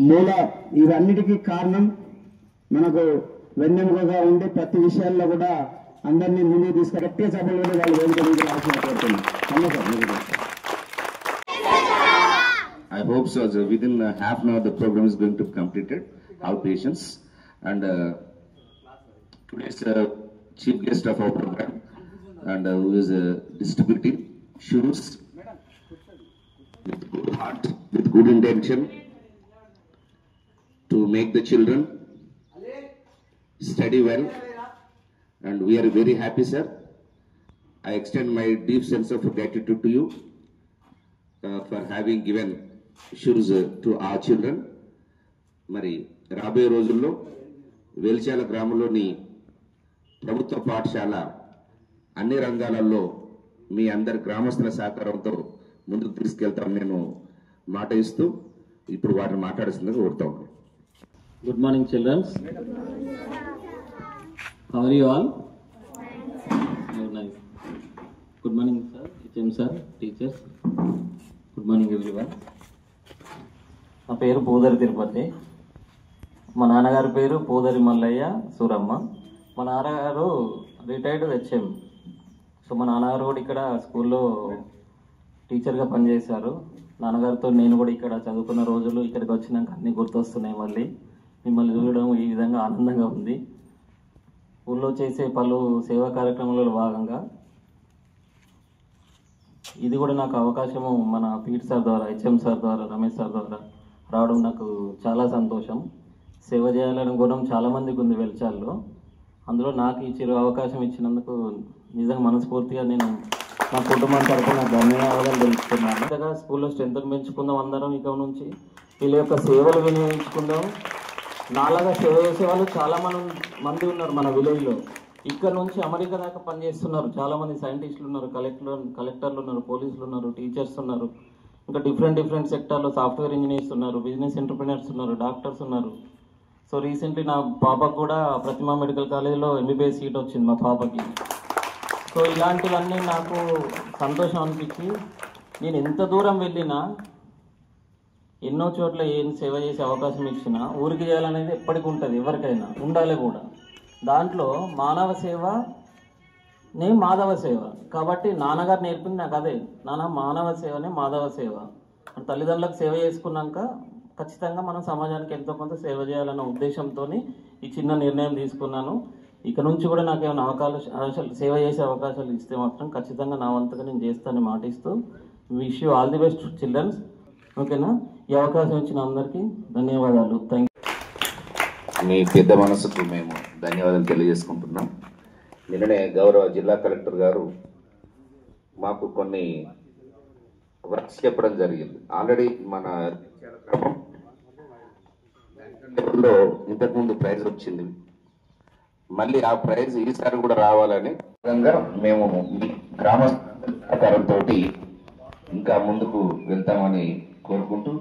మూల ఇవన్నిటికీ కారణం మనకు వెన్నెముకగా ఉండి ప్రతి విషయాల్లో కూడా అందరినీ ముందుకు తీసుకెట్టి సభలో వాళ్ళు వేదిక మీద రావాల్సిన కోరుతున్నాం. I hope so. Within half an hour, the program is going to be completed. Have patience. And today's chief guest of our program, and who is distributing shoes with good heart, with good intention to make the children study well. And we are very happy, sir. I extend my deep sense of gratitude to you for having given shoes to our children. మరి రాబోయే రోజుల్లో వేల్చాల గ్రామంలోని ప్రభుత్వ పాఠశాల అన్ని రంగాలలో మీ అందరి గ్రామస్తుల సహకారంతో ముందుకు తీసుకెళ్తామని నేను మాట ఇస్తూ ఇప్పుడు వాటిని మాట్లాడుతుందని కోరుతా ఉన్నాను. Good morning childrens. How are you all? Nice. Good morning sir, HM sir, teachers. Good morning everyone. నా పేరు పూదరి తిరుపతి. మా నాన్నగారి పేరు పూదరి మల్లయ్య సూరమ్మ. మా నాన్నగారు రిటైర్డ్ హెచ్ఎం. సో మా నాన్నగారు కూడా ఇక్కడ స్కూల్లో టీచర్గా పనిచేశారు. నాన్నగారితో నేను కూడా ఇక్కడ చదువుకున్న రోజులు ఇక్కడికి వచ్చినాక అన్నీ గుర్తొస్తున్నాయి. మళ్ళీ మిమ్మల్ని చూడడం ఈ విధంగా ఆనందంగా ఉంది. ఊళ్ళో చేసే పలు సేవా కార్యక్రమాలలో భాగంగా ఇది కూడా నాకు అవకాశము మన పీటీ సార్ ద్వారా, హెచ్ఎం సార్ ద్వారా, రమేష్ సార్ ద్వారా రావడం నాకు చాలా సంతోషం. సేవ చేయాలనే గుణం చాలామందికి ఉంది వెల్చాల్లో. అందులో నాకు ఈ చిరు అవకాశం ఇచ్చినందుకు నిజంగా మనస్ఫూర్తిగా నేను నా కుటుంబం తరఫున ధన్యవాదాలు తెలుపుతున్నాను. ఇంతగా స్కూల్లో స్ట్రెంత్ పెంచుకుందాం అందరం. ఇక నుంచి వీళ్ళ యొక్క సేవలు వినియోగించుకుందాం. నాలాగా సేవ చేసే వాళ్ళు చాలా మంది ఉన్నారు మన విలేజ్లో. ఇక్కడ నుంచి అమెరికా దాకా పనిచేస్తున్నారు చాలామంది. సైంటిస్టులు ఉన్నారు, కలెక్టర్లు ఉన్నారు, పోలీసులు ఉన్నారు, టీచర్స్ ఉన్నారు, ఇంకా డిఫరెంట్ సెక్టార్లో సాఫ్ట్వేర్ ఇంజనీర్స్ ఉన్నారు, బిజినెస్ ఎంటర్ప్రినర్స్ ఉన్నారు, డాక్టర్స్ ఉన్నారు. సో రీసెంట్లీ నా పాపకు కూడా ప్రతిమా మెడికల్ కాలేజ్లో ఎంబీబీఎస్ సీట్ వచ్చింది మా పాపకి. సో ఇలాంటివన్నీ నాకు సంతోషం అనిపించి నేను ఎంత దూరం వెళ్ళినా, ఎన్నో చోట్ల ఏం సేవ చేసే అవకాశం ఇచ్చినా ఊరికి చేయాలనేది ఎప్పటికీ ఉంటుంది, ఎవరికైనా ఉండాలి కూడా. దాంట్లో మానవ సేవనే మాధవ సేవ. కాబట్టి నాన్నగారు నేర్పింది నాకు అదే, మానవ సేవనే మాధవ సేవ. తల్లిదండ్రులకు సేవ చేసుకున్నాక ఖచ్చితంగా మనం సమాజానికి ఎంతో కొంత సేవ చేయాలన్న ఉద్దేశంతో ఈ చిన్న నిర్ణయం తీసుకున్నాను. ఇక నుంచి కూడా నాకు ఏమైనా అవకాశాలు సేవ చేసే అవకాశాలు ఇస్తే మాత్రం ఖచ్చితంగా నా వంతుగా నేను చేస్తానని మాటిస్తూ wish you all the best childrens. ఓకేనా? ఈ అవకాశం ఇచ్చిన అందరికీ ధన్యవాదాలు. Thank you. మీ పెద్ద మనసుకు మేము ధన్యవాదాలు తెలియజేసుకుంటున్నాం. నిన్ననే గౌరవ జిల్లా కలెక్టర్ గారు మాకు కొన్ని వర్క్స్ చెప్పడం జరిగింది. ఆల్రెడీ మన లెవెల్లో ఇంతకుముందు ప్రైజ్ వచ్చింది. మళ్ళీ ఆ ప్రైజ్ ఈసారి కూడా రావాలని విధంగా మేము గ్రామ సహకారంతో ఇంకా ముందుకు వెళ్తామని కోరుకుంటూ,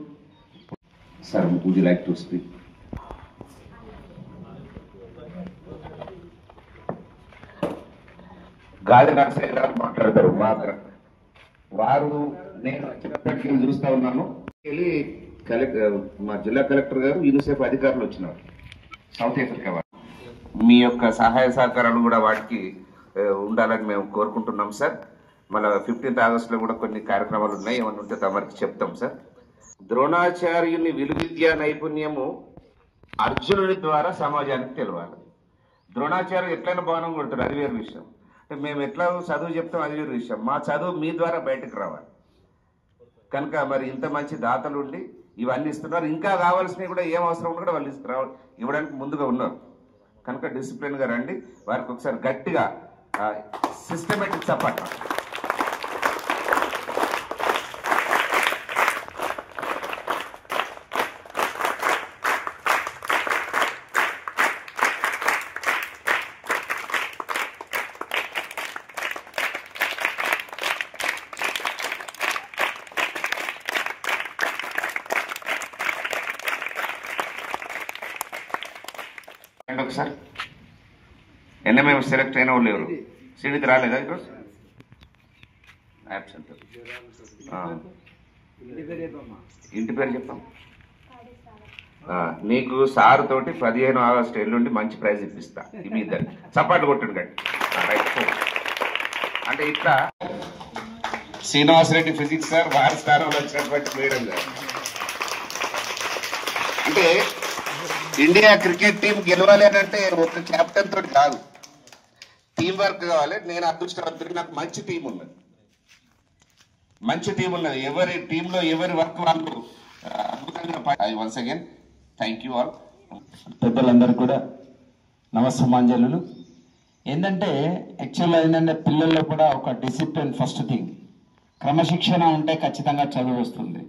sir would you like to speak? Gali Narasayya గారు మాట్లాడతారు. వారు నేను చిన్నప్పటికి చూస్తా ఉన్నాను. వెళ్ళి మా జిల్లా కలెక్టర్ గారు, యూనిసెఫ్ అధికారులు వచ్చినారు సౌత్ ఆఫ్రికా వారు. మీ యొక్క సహాయ సహకారాలు కూడా వాటికి ఉండాలని మేము కోరుకుంటున్నాం సార్. మళ్ళీ 15th ఆగస్టులో కూడా కొన్ని కార్యక్రమాలు ఉన్నాయి, ఏమన్నా ఉంటే తమరికి చెప్తాం సార్. ద్రోణాచార్యుని విలువిద్యా నైపుణ్యము అర్జునుడి ద్వారా సమాజానికి తెలవాలి. ద్రోణాచార్యుడు ఎట్లయినా బాణం కొడతాడు, అది వేరు విషయం. మేము ఎట్లా చదువు చెప్తాం, అది వేరు విషయం. మా చదువు మీ ద్వారా బయటకు రావాలి. కనుక మరి ఇంత మంచి దాతలు ఉండి ఇవన్నీ ఇస్తున్నారు. ఇంకా కావాల్సినవి కూడా ఏం అవసరం కూడా వాళ్ళు ఇవ్వడానికి ముందుగా ఉన్నారు. కనుక డిసిప్లిన్గా రండి. వారికి ఒకసారి గట్టిగా సిస్టమేటిక్ సపోర్ట్. ఒకసారి ఎన్ఎంఎం సెలెక్ట్ అయిన వాళ్ళు ఎవరు? సీడీకి రాలేదా ఈరోజు? యాబ్సెంట్. ఇంటి పేరు చెప్పాం. నీకు సార్ తోటి 15 ఆగస్టు ఎల్లుండి మంచి ప్రైజ్ ఇప్పిస్తా. మీ ఇద్దరు చప్పట్లు కొట్టండి కండి. అంటే ఇట్లా శ్రీనివాసరెడ్డి ఫిజిక్స్ సార్, వారి స్థానంలో వచ్చినటువంటి మేడం గారు. అంటే ఇండియా క్రికెట్ టీం గెలవాలి అని అంటే ఒక కెప్టెన్ తోటి కాదు, టీం వర్క్ కావాలి. నేను అదృష్టవంతుడికి, నాకు మంచి టీం ఉన్నది, మంచి టీం ఉన్నది. ఎవరి టీంలో ఎవరి వర్క్ వాళ్ళు అద్భుతంగా. Once again thank you all. పెద్దలందరూ కూడా నమస్సమాంజలు. ఏంటంటే యాక్చువల్గా ఏంటంటే పిల్లల్లో కూడా ఒక డిసిప్లిన్ ఫస్ట్ థింగ్. క్రమశిక్షణ ఉంటే ఖచ్చితంగా చదువు వస్తుంది.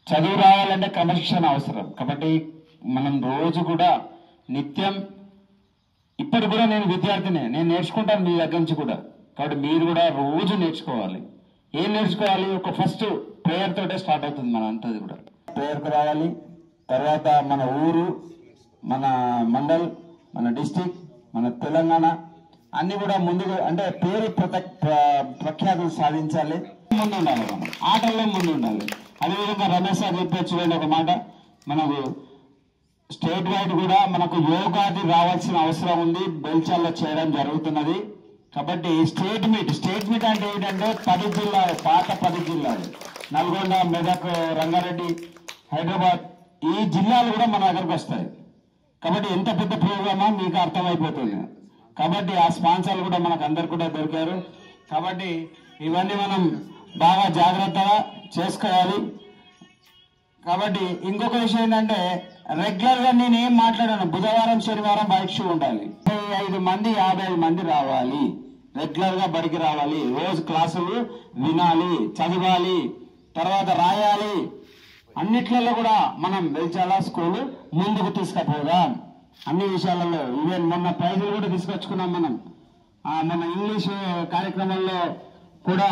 చదువు రావాలంటే క్రమశిక్షణ అవసరం. కాబట్టి మనం రోజు కూడా నిత్యం, ఇప్పుడు కూడా నేను విద్యార్థినే, నేను నేర్చుకుంటాను మీ దగ్గర నుంచి కూడా. కాబట్టి మీరు కూడా రోజు నేర్చుకోవాలి. ఏం నేర్చుకోవాలి? ఒక ఫస్ట్ ప్రేయర్ తోటే స్టార్ట్ అవుతుంది మన అంతది కూడా. ప్రేయర్కు రావాలి, తర్వాత మన ఊరు, మన మండల్, మన డిస్టిక్, మన తెలంగాణ అన్ని కూడా ముందుగా అంటే పేరు ప్రఖ్యాతులు సాధించాలి. ముందు ఉండాలి, మనం ఆటల్లో ముందు ఉండాలి. అదేవిధంగా రమేష్ సార్ చెప్పొచ్చు ఒక మాట, మనకు స్టేట్ వైడ్ కూడా మనకు యోగాది రావాల్సిన అవసరం ఉంది. బెల్చాల్లో చేయడం జరుగుతున్నది. కాబట్టి స్టేట్ మీట్ అంటే ఏంటంటే 10 జిల్లాలు, పాత 10 జిల్లాలు, నల్గొండ, మెదక్, రంగారెడ్డి, హైదరాబాద్, ఈ జిల్లాలు కూడా మన దగ్గరకు వస్తాయి. కాబట్టి ఎంత పెద్ద ప్రోగ్రామా మీకు అర్థమైపోతుంది. కాబట్టి ఆ స్పాన్సర్లు కూడా మనకు అందరు కూడా దొరికారు. కాబట్టి ఇవన్నీ మనం బాగా జాగ్రత్తగా చేసుకోవాలి. కాబట్టి ఇంకొక విషయం ఏంటంటే రెగ్యులర్ గా నేను ఏం మాట్లాడాను, బుధవారం శనివారం బైక్ షూ ఉండాలి. 55 మంది 55 మంది రావాలి, రెగ్యులర్ గా బడికి రావాలి, రోజు క్లాసులు వినాలి, చదవాలి, తర్వాత రాయాలి. అన్నిట్లలో కూడా మనం బెల్చాల స్కూల్ ముందుకు తీసుకుపోదాం అన్ని విషయాలలో. ఈవెన్ మొన్న ప్రైజులు కూడా తీసుకొచ్చుకున్నాం మనం. మన ఇంగ్లీష్ కార్యక్రమంలో కూడా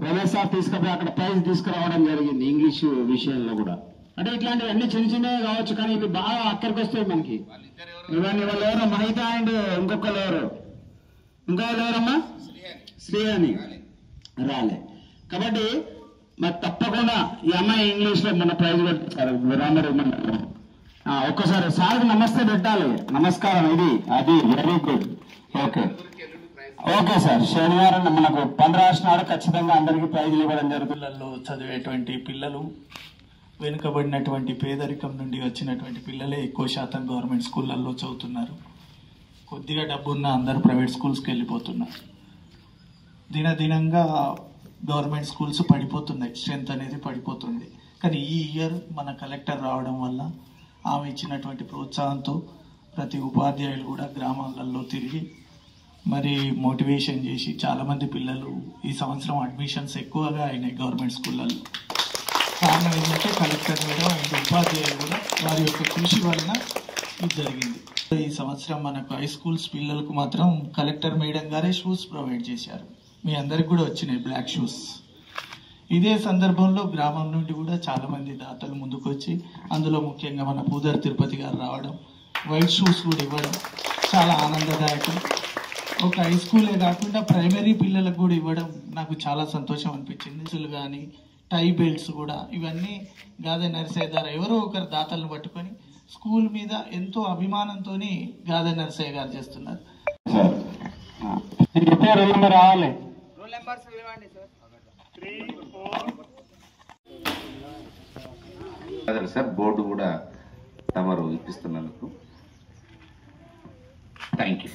రమేష్ సార్ తీసుకుపోయి అక్కడ ప్రైజ్ తీసుకురావడం జరిగింది ఇంగ్లీష్ విషయంలో కూడా. అంటే ఇట్లాంటివి అన్ని చిన్న చిన్నవి కావచ్చు, కానీ ఇవి బాగా అక్కడికి వస్తాయి మనకి. ఇవన్నీ వాళ్ళు ఎవరో మహిత అండ్ ఇంకొకరు ఎవరమ్మా శ్రీ అని రాలే. కాబట్టి మరి తప్పకుండా ఈ అమ్మాయి ఇంగ్లీష్ లో మన ప్రైజ్ పెట్టారు. రామరు ఒక్కసారి సార్కి నమస్తే పెట్టాలి. నమస్కారం, ఇది అది వెరీ గుడ్. ఓకే సార్, శనివారం మనకు 15 నాడు ఖచ్చితంగా అందరికీ ప్రైజులు ఇవ్వడం జరుగుతుంది. పిల్లల్లో చదివేటువంటి పిల్లలు, వెనుకబడినటువంటి పేదరికం నుండి వచ్చినటువంటి పిల్లలే ఎక్కువ శాతం గవర్నమెంట్ స్కూళ్ళల్లో చదువుతున్నారు. కొద్దిగా డబ్బున్న అందరూ ప్రైవేట్ స్కూల్స్కి వెళ్ళిపోతున్నారు. దినదినంగా గవర్నమెంట్ స్కూల్స్ పడిపోతున్నాయి, స్ట్రెంత్ అనేది పడిపోతుంది. కానీ ఈ ఇయర్ మన కలెక్టర్ రావడం వల్ల ఆమె ఇచ్చినటువంటి ప్రోత్సాహంతో ప్రతి ఉపాధ్యాయులు కూడా గ్రామాలలో తిరిగి మరి మోటివేషన్ చేసి చాలామంది పిల్లలు ఈ సంవత్సరం అడ్మిషన్స్ ఎక్కువగా అయినాయి గవర్నమెంట్ స్కూళ్ళల్లో. కారణం ఏంటంటే కలెక్టర్ మేడం అండ్ ఉపాధ్యాయులు కూడా వారి యొక్క కృషి వలన ఇది జరిగింది. ఈ సంవత్సరం మనకు హై స్కూల్స్ పిల్లలకు మాత్రం కలెక్టర్ మేడం గారే షూస్ ప్రొవైడ్ చేశారు. మీ అందరికి కూడా వచ్చినాయి బ్లాక్ షూస్. ఇదే సందర్భంలో గ్రామం నుండి కూడా చాలా మంది దాతలు ముందుకు వచ్చి, అందులో ముఖ్యంగా మన పూదర్ తిరుపతి గారు రావడం, వైట్ షూస్ కూడా ఇవ్వడం చాలా ఆనందదాయకం. ఒక హై స్కూలే కాకుండా ప్రైమరీ పిల్లలకు కూడా ఇవ్వడం నాకు చాలా సంతోషం అనిపించింది. అసలు కానీ టై బెల్ట్స్ కూడా, ఇవన్నీ గాదె నరసయ్య గారు ఎవరో ఒకరు దాతలను పట్టుకొని స్కూల్ మీద ఎంతో అభిమానంతో గాదె నరసయ్య గారు చేస్తున్నారు. రావాలి సార్, బోర్డు కూడా తమరు ఇప్పిస్తున్నందుకు థ్యాంక్ యూ.